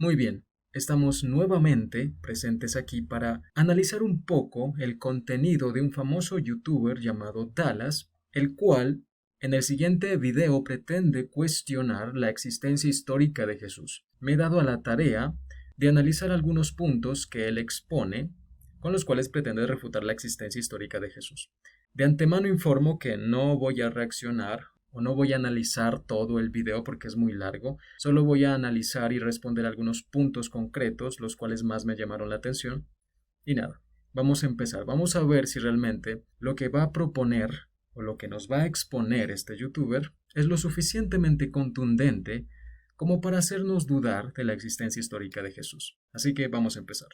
Muy bien, estamos nuevamente presentes aquí para analizar un poco el contenido de un famoso youtuber llamado Dallas, el cual en el siguiente video pretende cuestionar la existencia histórica de Jesús. Me he dado a la tarea de analizar algunos puntos que él expone, con los cuales pretende refutar la existencia histórica de Jesús. De antemano informo que no voy a reaccionar o no voy a analizar todo el video porque es muy largo, solo voy a analizar y responder algunos puntos concretos, los cuales más me llamaron la atención. Y nada, vamos a empezar. Vamos a ver si realmente lo que va a proponer o lo que nos va a exponer este youtuber es lo suficientemente contundente como para hacernos dudar de la existencia histórica de Jesús. Así que vamos a empezar.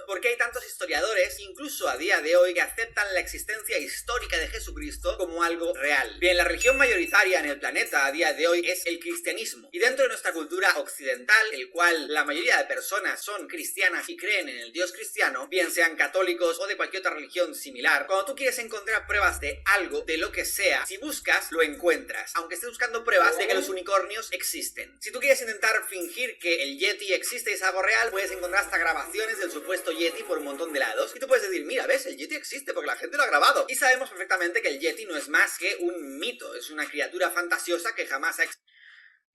¿Por qué hay tantos historiadores, incluso a día de hoy, que aceptan la existencia histórica de Jesucristo como algo real? Bien, la religión mayoritaria en el planeta a día de hoy es el cristianismo. Y dentro de nuestra cultura occidental, el cual la mayoría de personas son cristianas y creen en el Dios cristiano, bien sean católicos o de cualquier otra religión similar, cuando tú quieres encontrar pruebas de algo, de lo que sea, si buscas, lo encuentras, aunque estés buscando pruebas de que los unicornios existen. Si tú quieres intentar fingir que el Yeti existe y es algo real, puedes encontrar hasta grabaciones del supuesto Yeti por un montón de lados y tú puedes decir, mira, ves, el Yeti existe porque la gente lo ha grabado. Y sabemos perfectamente que el Yeti no es más que un mito, es una criatura fantasiosa que jamás ha existido.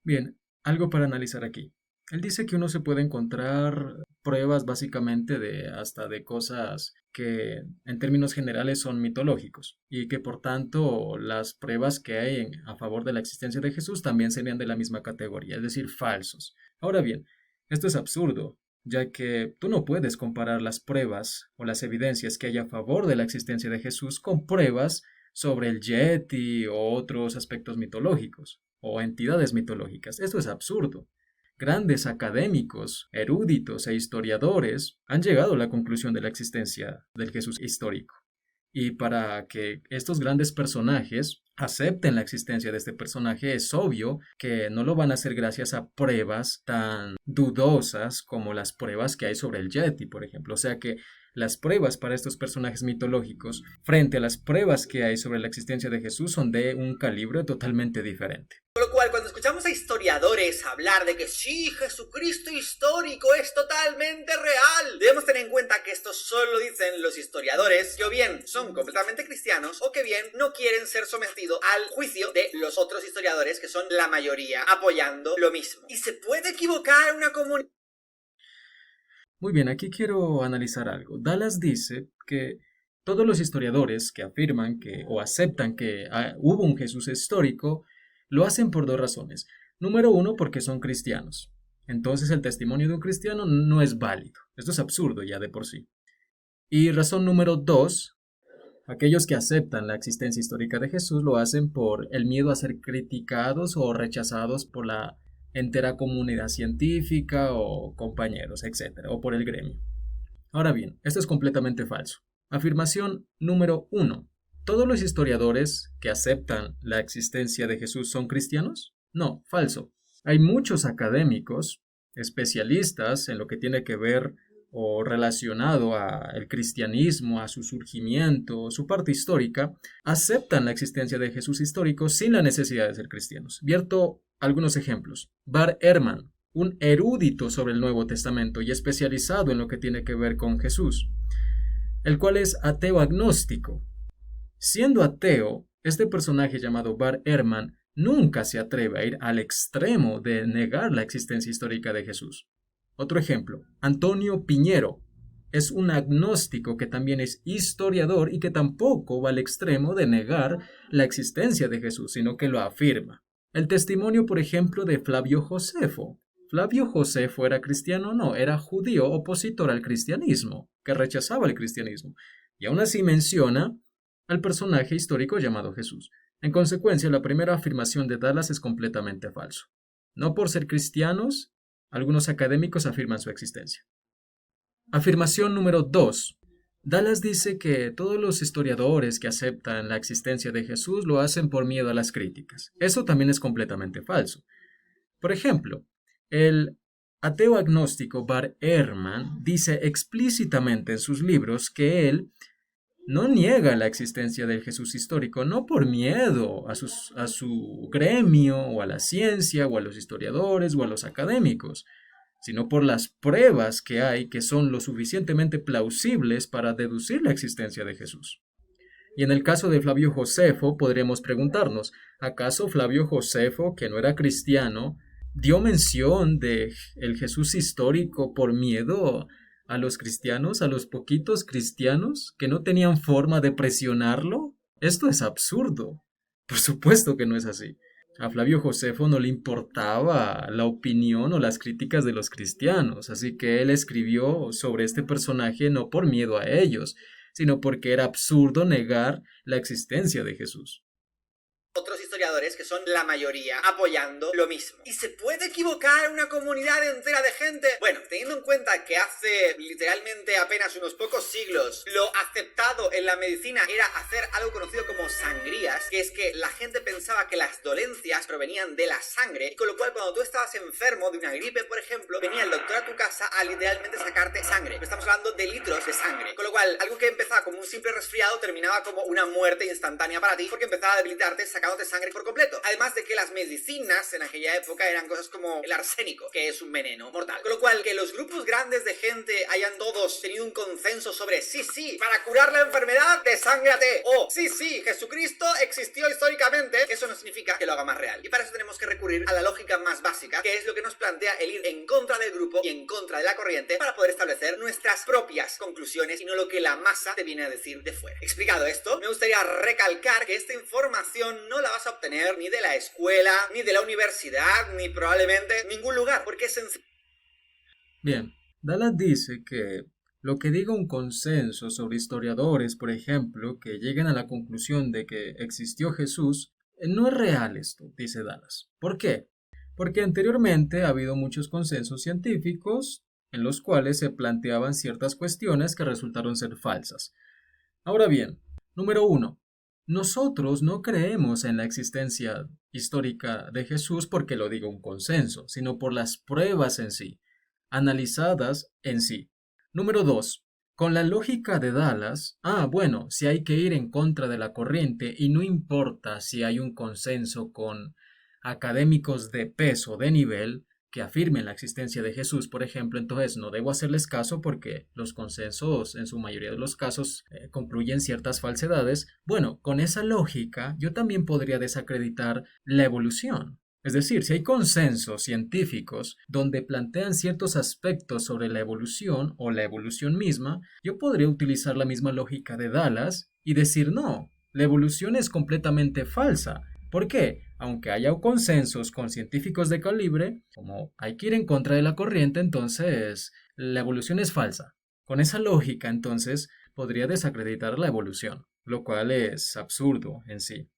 Bien, algo para analizar aquí. Él dice que uno se puede encontrar pruebas básicamente hasta de cosas que en términos generales son mitológicos y que por tanto las pruebas que hay a favor de la existencia de Jesús también serían de la misma categoría, es decir, falsos. Ahora bien, esto es absurdo, ya que tú no puedes comparar las pruebas o las evidencias que hay a favor de la existencia de Jesús con pruebas sobre el Yeti o otros aspectos mitológicos o entidades mitológicas. Esto es absurdo. Grandes académicos, eruditos e historiadores han llegado a la conclusión de la existencia del Jesús histórico. Y para que estos grandes personajes acepten la existencia de este personaje, es obvio que no lo van a hacer gracias a pruebas tan dudosas como las pruebas que hay sobre el Yeti, por ejemplo. O sea que las pruebas para estos personajes mitológicos frente a las pruebas que hay sobre la existencia de Jesús son de un calibre totalmente diferente. Con lo cual, cuando escuchamos a historiadores hablar de que sí, Jesucristo histórico es totalmente real, debemos tener en cuenta que esto solo dicen los historiadores que o bien son completamente cristianos o que bien no quieren ser sometidos al juicio de los otros historiadores que son la mayoría apoyando lo mismo. Y se puede equivocar una comunidad. Muy bien, aquí quiero analizar algo. Dallas dice que todos los historiadores que afirman que o aceptan que hubo un Jesús histórico lo hacen por dos razones. Número uno, porque son cristianos. Entonces el testimonio de un cristiano no es válido. Esto es absurdo ya de por sí. Y razón número dos, aquellos que aceptan la existencia histórica de Jesús lo hacen por el miedo a ser criticados o rechazados por la entera comunidad científica o compañeros, etcétera, o por el gremio. Ahora bien, esto es completamente falso. Afirmación número uno. ¿Todos los historiadores que aceptan la existencia de Jesús son cristianos? No, falso. Hay muchos académicos, especialistas en lo que tiene que ver o relacionado al cristianismo, a su surgimiento, su parte histórica, aceptan la existencia de Jesús histórico sin la necesidad de ser cristianos. Vierto algunos ejemplos. Bart Ehrman, un erudito sobre el Nuevo Testamento y especializado en lo que tiene que ver con Jesús, el cual es ateo agnóstico. Siendo ateo, este personaje llamado Bart Ehrman nunca se atreve a ir al extremo de negar la existencia histórica de Jesús. Otro ejemplo, Antonio Piñero es un agnóstico que también es historiador y que tampoco va al extremo de negar la existencia de Jesús, sino que lo afirma. El testimonio, por ejemplo, de Flavio Josefo. Flavio Josefo era cristiano, no, era judío opositor al cristianismo, que rechazaba el cristianismo, y aún así menciona al personaje histórico llamado Jesús. En consecuencia, la primera afirmación de Dallas es completamente falso. No por ser cristianos, algunos académicos afirman su existencia. Afirmación número 2. Dallas dice que todos los historiadores que aceptan la existencia de Jesús lo hacen por miedo a las críticas. Eso también es completamente falso. Por ejemplo, el ateo agnóstico Bart Ehrman dice explícitamente en sus libros que él no niega la existencia del Jesús histórico, no por miedo a su gremio o a la ciencia o a los historiadores o a los académicos, sino por las pruebas que hay que son lo suficientemente plausibles para deducir la existencia de Jesús. Y en el caso de Flavio Josefo podremos preguntarnos, ¿acaso Flavio Josefo, que no era cristiano, dio mención de el Jesús histórico por miedo a los cristianos, a los poquitos cristianos que no tenían forma de presionarlo? Esto es absurdo. Por supuesto que no es así. A Flavio Josefo no le importaba la opinión o las críticas de los cristianos, así que él escribió sobre este personaje no por miedo a ellos, sino porque era absurdo negar la existencia de Jesús. Otros historiadores, que son la mayoría, apoyando lo mismo. ¿Y se puede equivocar una comunidad entera de gente? Bueno, teniendo en cuenta que hace literalmente apenas unos pocos siglos lo aceptado en la medicina era hacer algo conocido como sangrías, que es que la gente pensaba que las dolencias provenían de la sangre, y con lo cual cuando tú estabas enfermo de una gripe, por ejemplo, venía el doctor a tu casa a literalmente sacarte sangre. Estamos hablando de litros de sangre, con lo cual algo que empezaba como un simple resfriado terminaba como una muerte instantánea para ti, porque empezaba a debilitarte sacándote sangre por completo. Además de que las medicinas en aquella época eran cosas como el arsénico, que es un veneno mortal. Con lo cual, que los grupos grandes de gente hayan todos tenido un consenso sobre sí, para curar la enfermedad, desángrate, o sí, Jesucristo existió históricamente, eso no significa que lo haga más real. Y para eso tenemos que recurrir a la lógica más básica, que es lo que nos plantea el ir en contra del grupo y en contra de la corriente para poder establecer nuestras propias conclusiones y no lo que la masa te viene a decir de fuera. Explicado esto, me gustaría recalcar que esta información no la vas a obtener ni de la escuela, ni de la universidad, ni probablemente ningún lugar, porque es sencillo. Bien, Dallas dice que lo que diga un consenso sobre historiadores, por ejemplo, que lleguen a la conclusión de que existió Jesús, no es real esto, dice Dallas. ¿Por qué? Porque anteriormente ha habido muchos consensos científicos en los cuales se planteaban ciertas cuestiones que resultaron ser falsas. Ahora bien, número 1. Nosotros no creemos en la existencia histórica de Jesús porque lo diga un consenso, sino por las pruebas en sí, analizadas en sí. Número 2. Con la lógica de Dallas, bueno, si hay que ir en contra de la corriente y no importa si hay un consenso con académicos de peso, de nivel, que afirmen la existencia de Jesús, por ejemplo, entonces no debo hacerles caso porque los consensos en su mayoría de los casos concluyen ciertas falsedades. Bueno, con esa lógica yo también podría desacreditar la evolución. Es decir, si hay consensos científicos donde plantean ciertos aspectos sobre la evolución o la evolución misma, yo podría utilizar la misma lógica de Dallas y decir no, la evolución es completamente falsa. ¿Por qué? Aunque haya consensos con científicos de calibre, como hay que ir en contra de la corriente, entonces la evolución es falsa. Con esa lógica, entonces, podría desacreditar la evolución, lo cual es absurdo en sí.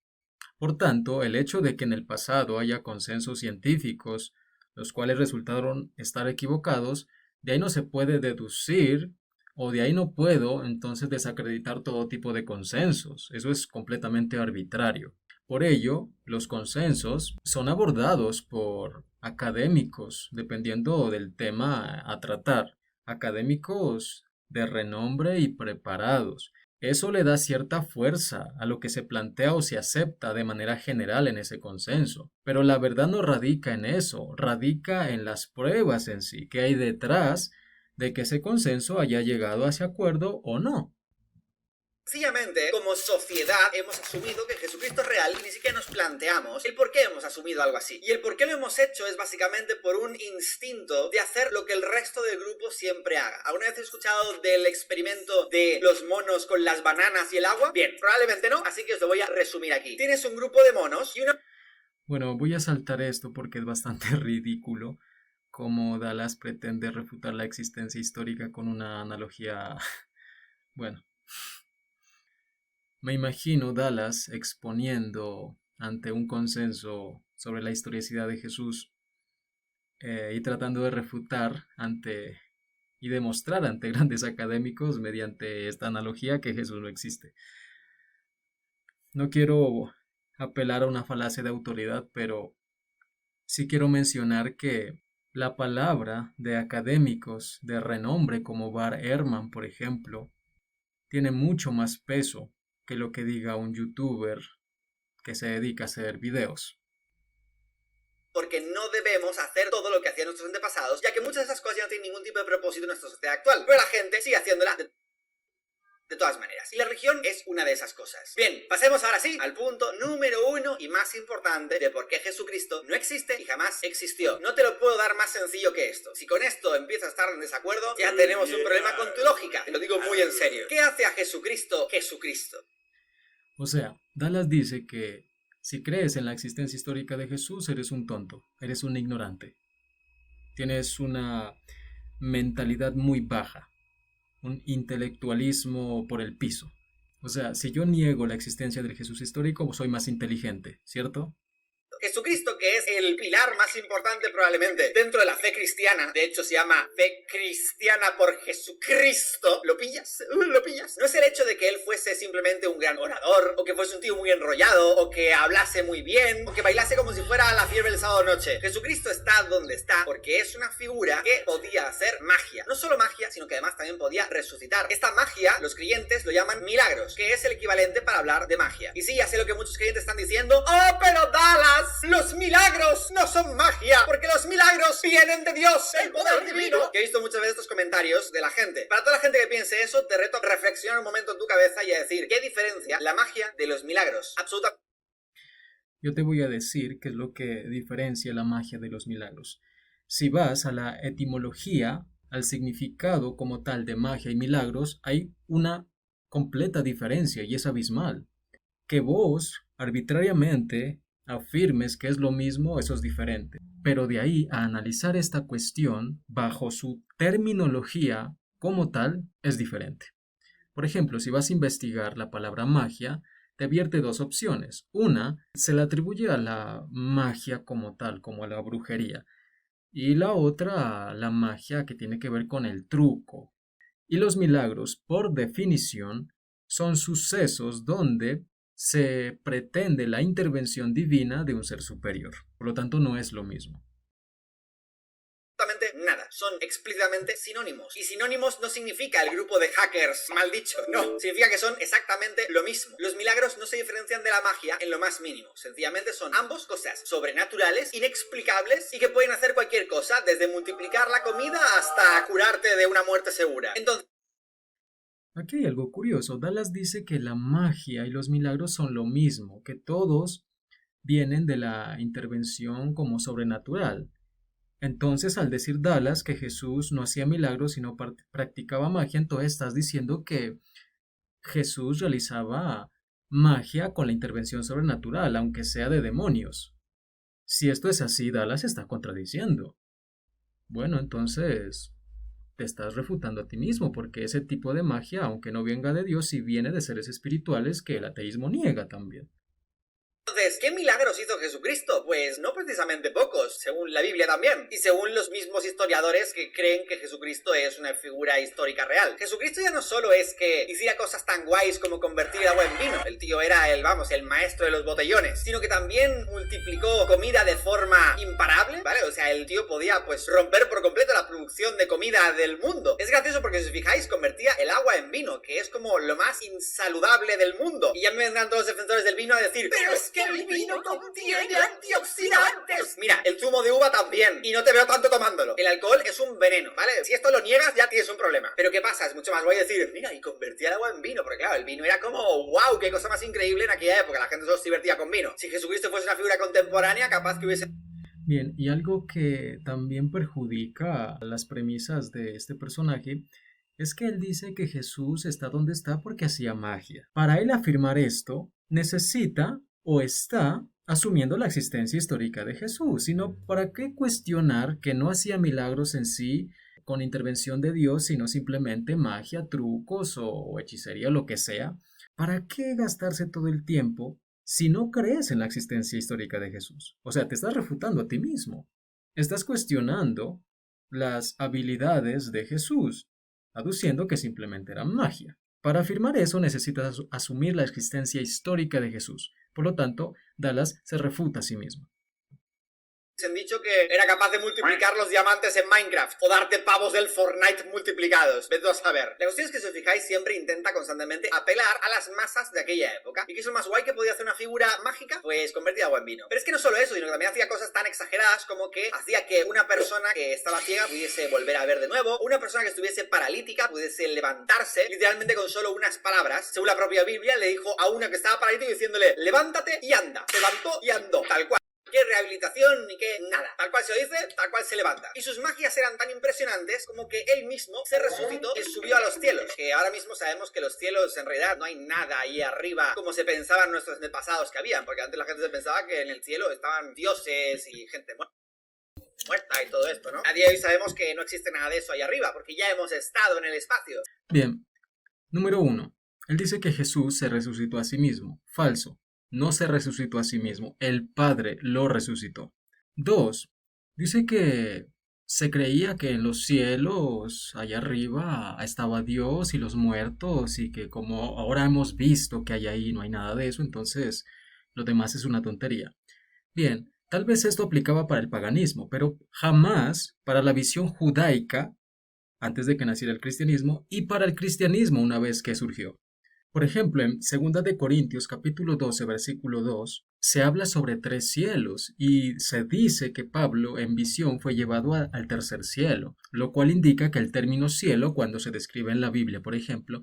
Por tanto, el hecho de que en el pasado haya consensos científicos, los cuales resultaron estar equivocados, de ahí no se puede deducir o de ahí no puedo entonces desacreditar todo tipo de consensos. Eso es completamente arbitrario. Por ello, los consensos son abordados por académicos, dependiendo del tema a tratar, académicos de renombre y preparados. Eso le da cierta fuerza a lo que se plantea o se acepta de manera general en ese consenso. Pero la verdad no radica en eso, radica en las pruebas en sí, que hay detrás de que ese consenso haya llegado a ese acuerdo o no. Sencillamente, como sociedad hemos asumido que Jesucristo es real y ni siquiera nos planteamos el por qué hemos asumido algo así. Y el por qué lo hemos hecho es básicamente por un instinto de hacer lo que el resto del grupo siempre haga. ¿Alguna vez he escuchado del experimento de los monos con las bananas y el agua? Bien, probablemente no, así que os lo voy a resumir aquí. Tienes un grupo de monos y una... Bueno, voy a saltar esto porque es bastante ridículo cómo Dallas pretende refutar la existencia histórica con una analogía... Bueno, me imagino Dallas exponiendo ante un consenso sobre la historicidad de Jesús y tratando de refutar ante y demostrar ante grandes académicos mediante esta analogía que Jesús no existe. No quiero apelar a una falacia de autoridad, pero sí quiero mencionar que la palabra de académicos de renombre como Bar Ehrman, por ejemplo, tiene mucho más peso que lo que diga un youtuber que se dedica a hacer videos. porque no debemos hacer todo lo que hacían nuestros antepasados, ya que muchas de esas cosas ya no tienen ningún tipo de propósito en nuestra sociedad actual, pero la gente sigue haciéndola de todas maneras. Y la religión es una de esas cosas. Bien, pasemos ahora sí al punto número 1 y más importante de por qué Jesucristo no existe y jamás existió. No te lo puedo dar más sencillo que esto. Si con esto empiezas a estar en desacuerdo, ya tenemos un problema con tu lógica. Te lo digo muy en serio. ¿Qué hace a Jesucristo Jesucristo? O sea, Dallas dice que si crees en la existencia histórica de Jesús, eres un tonto, eres un ignorante. Tienes una mentalidad muy baja, un intelectualismo por el piso. O sea, si yo niego la existencia del Jesús histórico, soy más inteligente, ¿cierto? Jesucristo, que es el pilar más importante probablemente dentro de la fe cristiana, de hecho se llama fe cristiana por Jesucristo. ¿Lo pillas? ¿Lo pillas? No es el hecho de que él fuese simplemente un gran orador, o que fuese un tío muy enrollado, o que hablase muy bien, o que bailase como si fuera la fiebre del sábado noche. Jesucristo está donde está porque es una figura que podía hacer magia. No solo magia, sino que además también podía resucitar. Esta magia, los creyentes lo llaman milagros, que es el equivalente para hablar de magia. Y sí, ya sé lo que muchos creyentes están diciendo. ¡Oh, pero Dallas! Los milagros no son magia, porque los milagros vienen de Dios, el poder divino. Que he visto muchas veces estos comentarios de la gente. Para toda la gente que piense eso, te reto a reflexionar un momento en tu cabeza y a decir, ¿qué diferencia la magia de los milagros? Absolutamente. Yo te voy a decir qué es lo que diferencia la magia de los milagros. Si vas a la etimología, al significado como tal de magia y milagros, hay una completa diferencia y es abismal. Que vos, arbitrariamente, afirmes que es lo mismo, eso es diferente. Pero de ahí a analizar esta cuestión bajo su terminología como tal, es diferente. Por ejemplo, si vas a investigar la palabra magia, te advierte dos opciones. Una, se le atribuye a la magia como tal, como a la brujería. Y la otra, a la magia que tiene que ver con el truco. Y los milagros, por definición, son sucesos donde se pretende la intervención divina de un ser superior. Por lo tanto, no es lo mismo. Nada, son explícitamente sinónimos. Y sinónimos no significa el grupo de hackers mal dicho, no, significa que son exactamente lo mismo. Los milagros no se diferencian de la magia en lo más mínimo, sencillamente son ambos cosas sobrenaturales, inexplicables y que pueden hacer cualquier cosa, desde multiplicar la comida hasta curarte de una muerte segura. Entonces, aquí hay algo curioso. Dallas dice que la magia y los milagros son lo mismo, que todos vienen de la intervención como sobrenatural. Entonces, al decir Dallas que Jesús no hacía milagros sino practicaba magia, entonces estás diciendo que Jesús realizaba magia con la intervención sobrenatural, aunque sea de demonios. Si esto es así, Dallas está contradiciendo. Bueno, entonces te estás refutando a ti mismo, porque ese tipo de magia, aunque no venga de Dios, sí viene de seres espirituales que el ateísmo niega también. ¿qué milagros hizo Jesucristo? Pues no precisamente pocos, según la Biblia también, y según los mismos historiadores que creen que Jesucristo es una figura histórica real. Jesucristo ya no solo es que hiciera cosas tan guays como convertir agua en vino, el tío era el maestro de los botellones, sino que también multiplicó comida de forma imparable, ¿vale? O sea, el tío podía, pues, romper por completo la producción de comida del mundo. Es gracioso porque, si os fijáis, convertía el agua en vino, que es como lo más insaludable del mundo. Y ya me vendrán todos los defensores del vino a decir, ¡pero es que el vino contiene antioxidantes! Mira, el zumo de uva también, y no te veo tanto tomándolo. El alcohol es un veneno, ¿vale? Si esto lo niegas, ya tienes un problema. Pero ¿qué pasa? Es mucho más guay decir, mira, y convertía el agua en vino, porque claro, el vino era como, wow, qué cosa más increíble en aquella época, la gente solo se divertía con vino. Si Jesucristo fuese una figura contemporánea, capaz que hubiese... Bien, y algo que también perjudica las premisas de este personaje es que él dice que Jesús está donde está porque hacía magia. Para él afirmar esto, necesita o está asumiendo la existencia histórica de Jesús, sino ¿para qué cuestionar que no hacía milagros en sí con intervención de Dios, sino simplemente magia, trucos o hechicería, lo que sea? ¿Para qué gastarse todo el tiempo si no crees en la existencia histórica de Jesús? O sea, te estás refutando a ti mismo. Estás cuestionando las habilidades de Jesús, aduciendo que simplemente era magia. Para afirmar eso necesitas asumir la existencia histórica de Jesús. Por lo tanto, Dallas se refuta a sí mismo. Se han dicho que era capaz de multiplicar los diamantes en Minecraft o darte pavos del Fortnite multiplicados. Vete a saber. La cuestión es que, si os fijáis, siempre intenta constantemente apelar a las masas de aquella época. ¿Y qué es lo más guay? Que podía hacer una figura mágica, pues convertida agua en vino. Pero es que no solo eso, sino que también hacía cosas tan exageradas como que hacía que una persona que estaba ciega pudiese volver a ver de nuevo, una persona que estuviese paralítica pudiese levantarse, literalmente con solo unas palabras. Según la propia Biblia, le dijo a una que estaba paralítica diciéndole: levántate y anda. Se levantó y andó, tal cual. Qué rehabilitación ni qué nada. Tal cual se lo dice, tal cual se levanta. Y sus magias eran tan impresionantes como que él mismo se resucitó y subió a los cielos. Que ahora mismo sabemos que los cielos en realidad no hay nada ahí arriba como se pensaban nuestros antepasados que habían. Porque antes la gente se pensaba que en el cielo estaban dioses y gente muerta y todo esto, ¿no? A día de hoy sabemos que no existe nada de eso ahí arriba porque ya hemos estado en el espacio. Bien, número 1. Él dice que Jesús se resucitó a sí mismo. Falso. No se resucitó a sí mismo, el Padre lo resucitó. 2. Dice que se creía que en los cielos, allá arriba, estaba Dios y los muertos, y que como ahora hemos visto que hay ahí no hay nada de eso, entonces lo demás es una tontería. Bien, tal vez esto aplicaba para el paganismo, pero jamás para la visión judaica, antes de que naciera el cristianismo, y para el cristianismo una vez que surgió. Por ejemplo, en 2 de Corintios capítulo 12, versículo 2, se habla sobre 3 cielos y se dice que Pablo en visión fue llevado al tercer cielo, lo cual indica que el término cielo, cuando se describe en la Biblia, por ejemplo,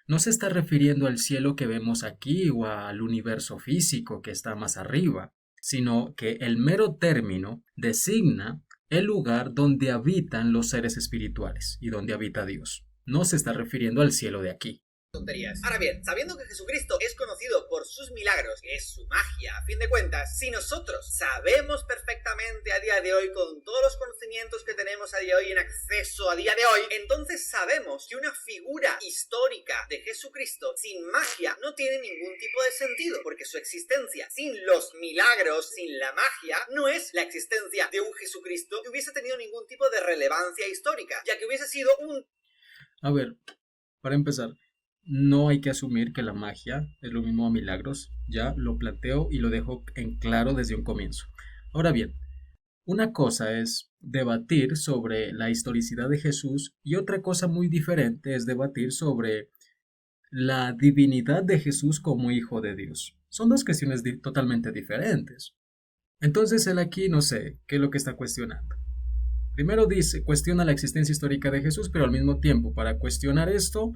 no se está refiriendo al cielo que vemos aquí o al universo físico que está más arriba, sino que el mero término designa el lugar donde habitan los seres espirituales y donde habita Dios. No se está refiriendo al cielo de aquí. Tonterías. Ahora bien, sabiendo que Jesucristo es conocido por sus milagros, que es su magia, a fin de cuentas, si nosotros sabemos perfectamente a día de hoy, con todos los conocimientos que tenemos a día de hoy en acceso a día de hoy, entonces sabemos que una figura histórica de Jesucristo sin magia no tiene ningún tipo de sentido, porque su existencia sin los milagros, sin la magia, no es la existencia de un Jesucristo que hubiese tenido ningún tipo de relevancia histórica, ya que hubiese sido un... A ver, para empezar, no hay que asumir que la magia es lo mismo a milagros, ya lo planteo y lo dejo en claro desde un comienzo. Ahora bien, una cosa es debatir sobre la historicidad de Jesús y otra cosa muy diferente es debatir sobre la divinidad de Jesús como hijo de Dios. Son dos cuestiones totalmente diferentes. Entonces él aquí no sé qué es lo que está cuestionando. Primero dice, cuestiona la existencia histórica de Jesús, pero al mismo tiempo, para cuestionar esto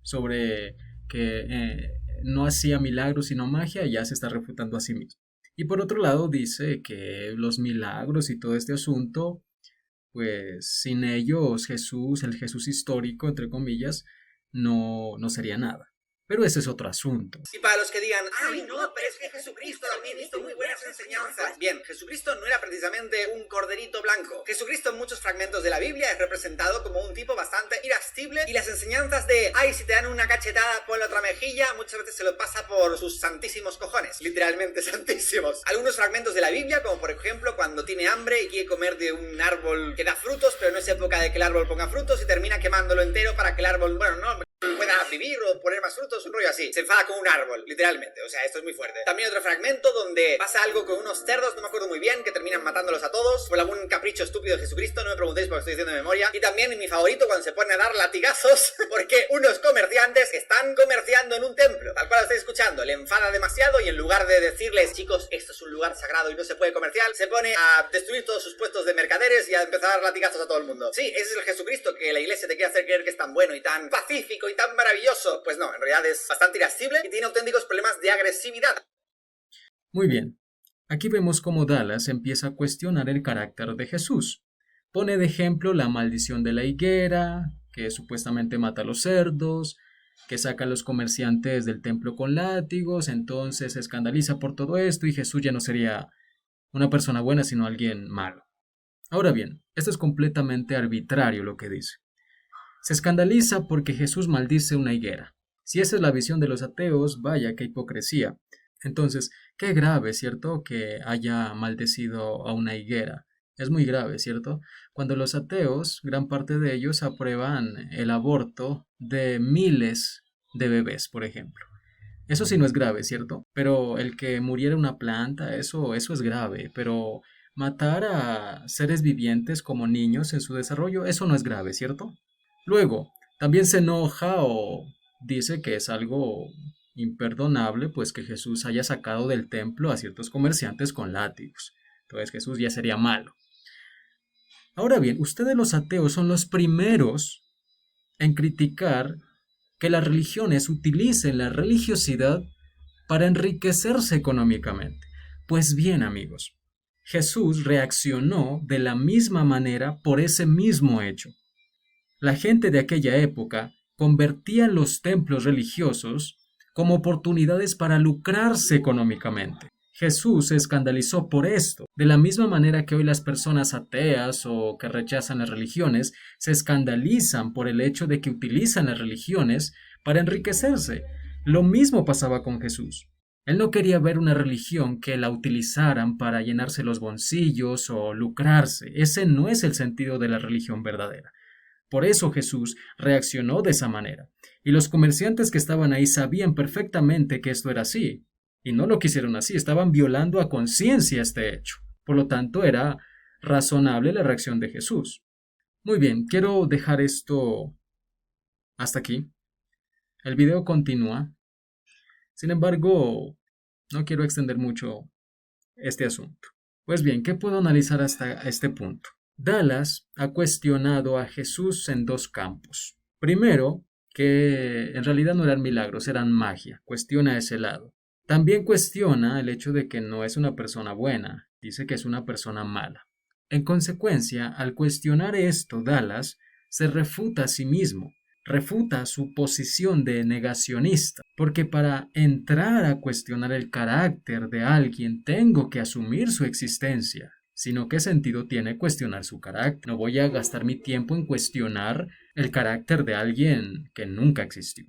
sobre que no hacía milagros sino magia, ya se está refutando a sí mismo. Y por otro lado dice que los milagros y todo este asunto, pues sin ellos Jesús, el Jesús histórico, entre comillas, no sería nada. Pero ese es otro asunto. Y para los que digan, ay no, pero es que Jesucristo también hizo muy buenas enseñanzas. Bien, Jesucristo no era precisamente un corderito blanco. Jesucristo en muchos fragmentos de la Biblia es representado como un tipo bastante irascible, y las enseñanzas de, ay, si te dan una cachetada por la otra mejilla, muchas veces se lo pasa por sus santísimos cojones. Literalmente santísimos. Algunos fragmentos de la Biblia, como por ejemplo cuando tiene hambre y quiere comer de un árbol que da frutos, pero no es época de que el árbol ponga frutos y termina quemándolo entero para que el árbol, bueno, no pueda vivir o poner más frutos, un rollo así. Se enfada con un árbol, literalmente. O sea, esto es muy fuerte. También otro fragmento donde pasa algo con unos cerdos, no me acuerdo muy bien, que terminan matándolos a todos por algún capricho estúpido de Jesucristo. No me preguntéis porque estoy diciendo de memoria. Y también mi favorito, cuando se pone a dar latigazos porque unos comerciantes están comerciando en un templo. Tal cual lo estáis escuchando. Le enfada demasiado y en lugar de decirles, chicos, esto es un lugar sagrado y no se puede comerciar, se pone a destruir todos sus puestos de mercaderes y a empezar a dar latigazos a todo el mundo. Sí, ese es el Jesucristo que la iglesia te quiere hacer creer que es tan bueno y tan pacífico y tan maravilloso. Pues no, en realidad es bastante irascible y tiene auténticos problemas de agresividad. Muy bien, aquí vemos cómo Dallas empieza a cuestionar el carácter de Jesús. Pone de ejemplo la maldición de la higuera, que supuestamente mata a los cerdos, que saca a los comerciantes del templo con látigos, entonces se escandaliza por todo esto y Jesús ya no sería una persona buena sino alguien malo. Ahora bien, esto es completamente arbitrario lo que dice. Se escandaliza porque Jesús maldice una higuera. Si esa es la visión de los ateos, vaya qué hipocresía. Entonces, qué grave, ¿cierto?, que haya maldecido a una higuera. Es muy grave, ¿cierto? Cuando los ateos, gran parte de ellos aprueban el aborto de miles de bebés, por ejemplo. Eso sí no es grave, ¿cierto? Pero el que muriera una planta, eso es grave. Pero matar a seres vivientes como niños en su desarrollo, eso no es grave, ¿cierto? Luego, también se enoja o dice que es algo imperdonable, pues que Jesús haya sacado del templo a ciertos comerciantes con látigos. Entonces Jesús ya sería malo. Ahora bien, ustedes los ateos son los primeros en criticar que las religiones utilicen la religiosidad para enriquecerse económicamente. Pues bien, amigos, Jesús reaccionó de la misma manera por ese mismo hecho. La gente de aquella época convertía los templos religiosos como oportunidades para lucrarse económicamente. Jesús se escandalizó por esto, de la misma manera que hoy las personas ateas o que rechazan las religiones se escandalizan por el hecho de que utilizan las religiones para enriquecerse. Lo mismo pasaba con Jesús. Él no quería ver una religión que la utilizaran para llenarse los bolsillos o lucrarse. Ese no es el sentido de la religión verdadera. Por eso Jesús reaccionó de esa manera. Y los comerciantes que estaban ahí sabían perfectamente que esto era así. Y no lo quisieron así, estaban violando a conciencia este hecho. Por lo tanto, era razonable la reacción de Jesús. Muy bien, quiero dejar esto hasta aquí. El video continúa. Sin embargo, no quiero extender mucho este asunto. Pues bien, ¿qué puedo analizar hasta este punto? Dallas ha cuestionado a Jesús en dos campos. Primero, que en realidad no eran milagros, eran magia. Cuestiona ese lado. También cuestiona el hecho de que no es una persona buena, dice que es una persona mala. En consecuencia, al cuestionar esto, Dallas se refuta a sí mismo, refuta su posición de negacionista, porque para entrar a cuestionar el carácter de alguien tengo que asumir su existencia. Sino qué sentido tiene cuestionar su carácter. No voy a gastar mi tiempo en cuestionar el carácter de alguien que nunca existió.